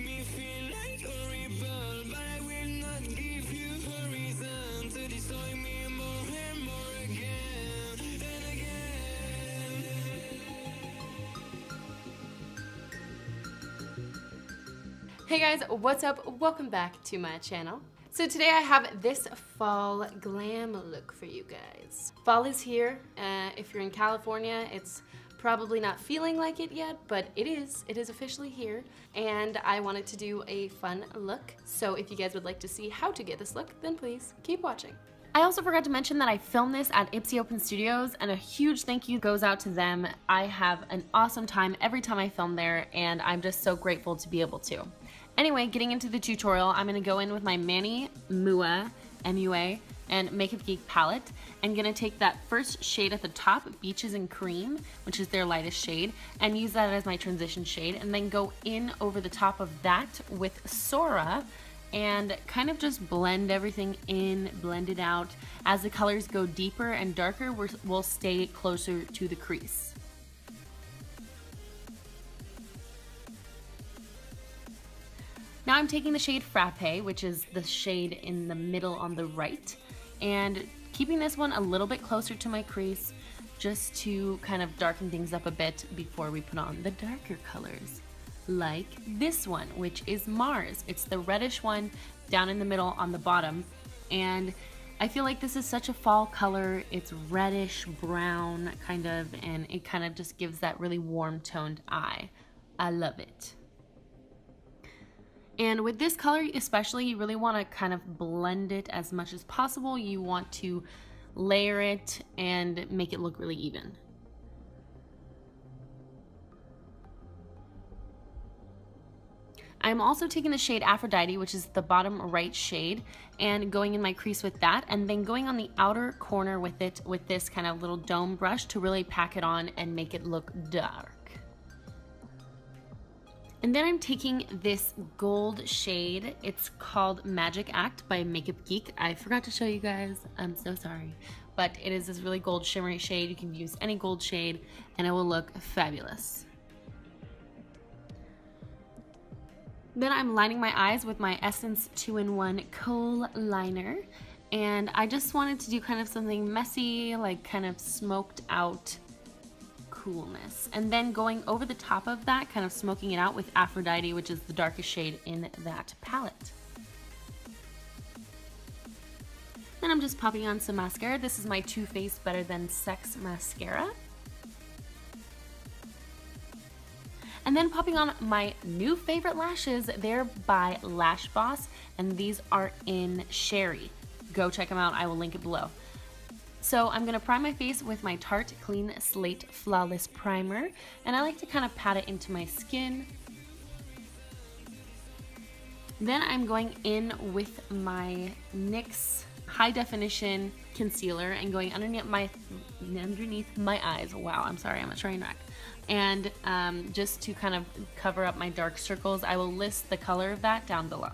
me feel like a rebel, but I will not give you a reason to destroy me more and more again and again. Hey guys, what's up? Welcome back to my channel. So today I have this fall glam look for you guys. Fall is here. If you're in California, it's probably not feeling like it yet, but it is officially here, and I wanted to do a fun look. So if you guys would like to see how to get this look, then please keep watching. I also forgot to mention that I filmed this at Ipsy Open Studios, and a huge thank you goes out to them. I have an awesome time every time I film there, and I'm just so grateful to be able to. Anyway, getting into the tutorial, I'm gonna go in with my Manny MUA, M-U-A, and Makeup Geek palette. I'm gonna take that first shade at the top, Beaches and Cream, which is their lightest shade, and use that as my transition shade, and then go in over the top of that with Sora, and kind of just blend everything in, blend it out. As the colors go deeper and darker, we'll stay closer to the crease. Now I'm taking the shade Frappe, which is the shade in the middle on the right, and keeping this one a little bit closer to my crease just to kind of darken things up a bit before we put on the darker colors. Like this one, which is Mars. It's the reddish one down in the middle on the bottom, and I feel like this is such a fall color. It's reddish brown kind of, and it kind of just gives that really warm toned eye. I love it. And with this color especially, you really want to kind of blend it as much as possible. You want to layer it and make it look really even. I'm also taking the shade Aphrodite, which is the bottom right shade, and going in my crease with that, and then going on the outer corner with it with this kind of little dome brush to really pack it on and make it look dark. And then I'm taking this gold shade. It's called Magic Act by Makeup Geek. I forgot to show you guys. I'm so sorry. But it is this really gold shimmery shade. You can use any gold shade and it will look fabulous. Then I'm lining my eyes with my Essence 2-in-1 Kohl Liner. And I just wanted to do kind of something messy, like kind of smoked out coolness, and then going over the top of that, kind of smoking it out with Aphrodite, which is the darkest shade in that palette. Then I'm just popping on some mascara. This is my Too Faced Better Than Sex mascara. And then popping on my new favorite lashes. They're by Lash Boss, and these are in Sherry. Go check them out. I will link it below. So I'm going to prime my face with my Tarte Clean Slate Flawless Primer, and I like to kind of pat it into my skin. Then I'm going in with my NYX High Definition Concealer and going underneath my eyes. Wow, I'm sorry, I'm a train wreck. And just to kind of cover up my dark circles, I will list the color of that down below.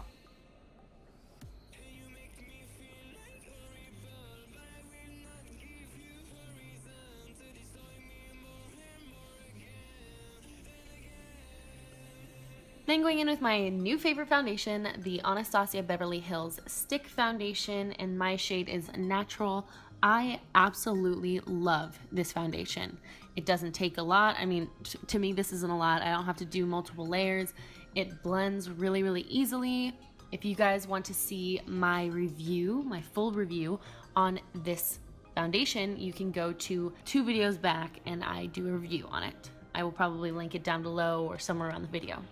Then going in with my new favorite foundation, the Anastasia Beverly Hills Stick Foundation, and my shade is Natural. I absolutely love this foundation. It doesn't take a lot. I mean, to me, this isn't a lot. I don't have to do multiple layers. It blends really, really easily. If you guys want to see my review, my full review on this foundation, you can go to 2 videos back and I do a review on it. I will probably link it down below or somewhere around the video.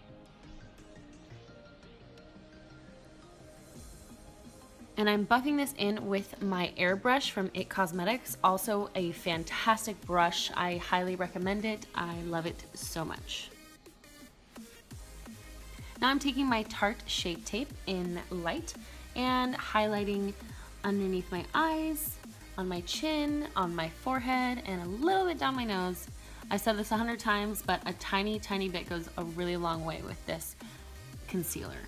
And I'm buffing this in with my airbrush from IT Cosmetics, also a fantastic brush. I highly recommend it. I love it so much. Now I'm taking my Tarte Shape Tape in Light and highlighting underneath my eyes, on my chin, on my forehead, and a little bit down my nose. I've said this 100 times, but a tiny, tiny bit goes a really long way with this concealer.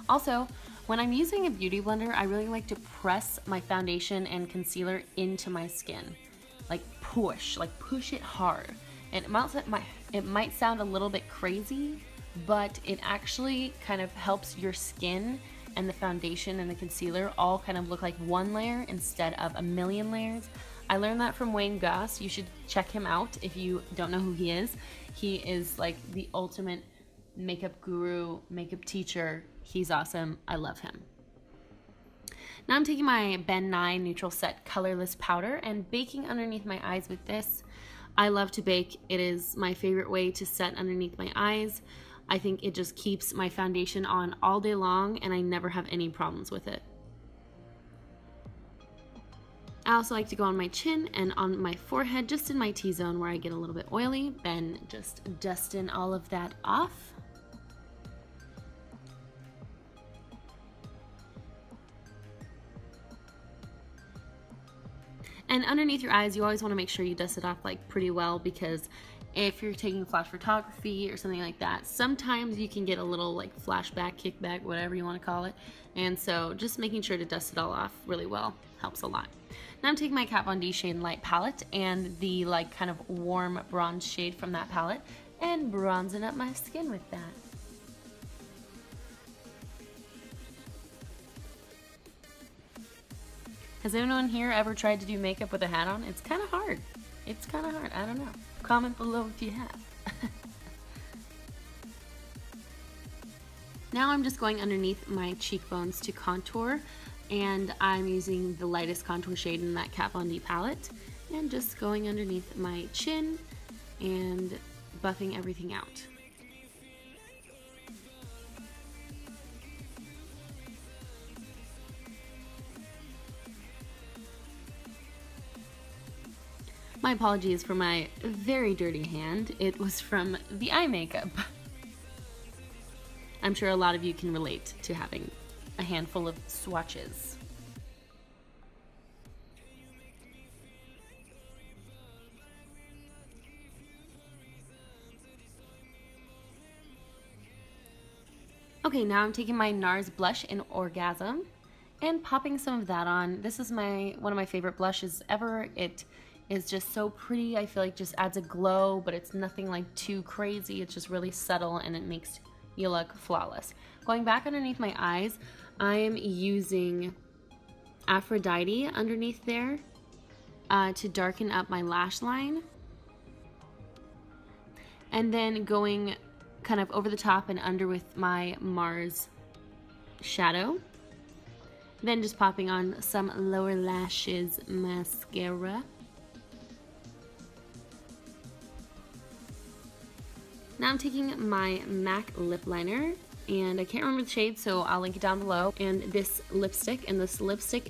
Also, when I'm using a beauty blender, I really like to press my foundation and concealer into my skin. Like push it hard. And it might sound a little bit crazy, but it actually kind of helps your skin and the foundation and the concealer all kind of look like one layer instead of a million layers. I learned that from Wayne Goss. You should check him out if you don't know who he is. He is like the ultimate makeup guru, makeup teacher. He's awesome. I love him. Now I'm taking my Ben Nye Neutral Set Colorless Powder and baking underneath my eyes with this. I love to bake. It is my favorite way to set underneath my eyes. I think it just keeps my foundation on all day long and I never have any problems with it. I also like to go on my chin and on my forehead, just in my T-zone where I get a little bit oily, then just dusting all of that off. And underneath your eyes, you always want to make sure you dust it off like pretty well, because if you're taking flash photography or something like that, sometimes you can get a little like flashback, kickback, whatever you want to call it. And so just making sure to dust it all off really well helps a lot. Now I'm taking my Kat Von D Shade and Light palette and the like kind of warm bronze shade from that palette and bronzing up my skin with that. Has anyone here ever tried to do makeup with a hat on? It's kind of hard. It's kind of hard. I don't know. Comment below if you have. Now I'm just going underneath my cheekbones to contour, and I'm using the lightest contour shade in that Kat Von D palette and just going underneath my chin and buffing everything out. My apologies for my very dirty hand. It was from the eye makeup. I'm sure a lot of you can relate to having a handful of swatches. Okay, now I'm taking my NARS blush in Orgasm and popping some of that on. This is one of my favorite blushes ever. It is just so pretty. I feel like just adds a glow, but it's nothing like too crazy. It's just really subtle and it makes you look flawless. Going back underneath my eyes, I am using Aphrodite underneath there to darken up my lash line. And then going kind of over the top and under with my Mars shadow. Then just popping on some lower lashes mascara. Now I'm taking my MAC lip liner, and I can't remember the shade, so I'll link it down below, and this lipstick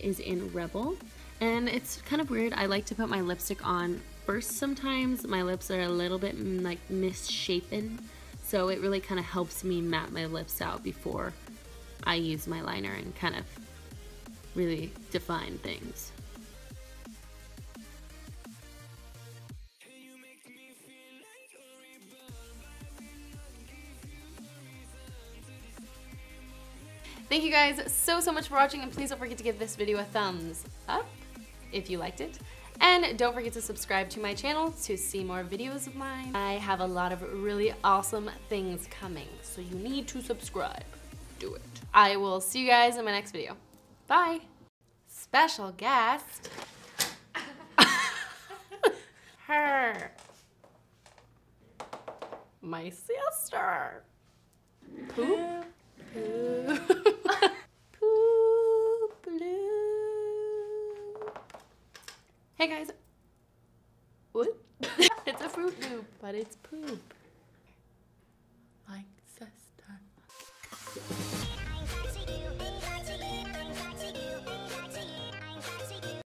is in Rebel. And it's kind of weird, I like to put my lipstick on first sometimes. My lips are a little bit like misshapen, so it really kind of helps me matte my lips out before I use my liner and kind of really define things. Thank you guys so much for watching, and please don't forget to give this video a thumbs up if you liked it. And don't forget to subscribe to my channel to see more videos of mine. I have a lot of really awesome things coming, so you need to subscribe. Do it. I will see you guys in my next video. Bye. Special guest. Her. My sister. Poop. Poop. Poop. Bloop. Hey guys. What? It's a Fruit Loop, but it's poop.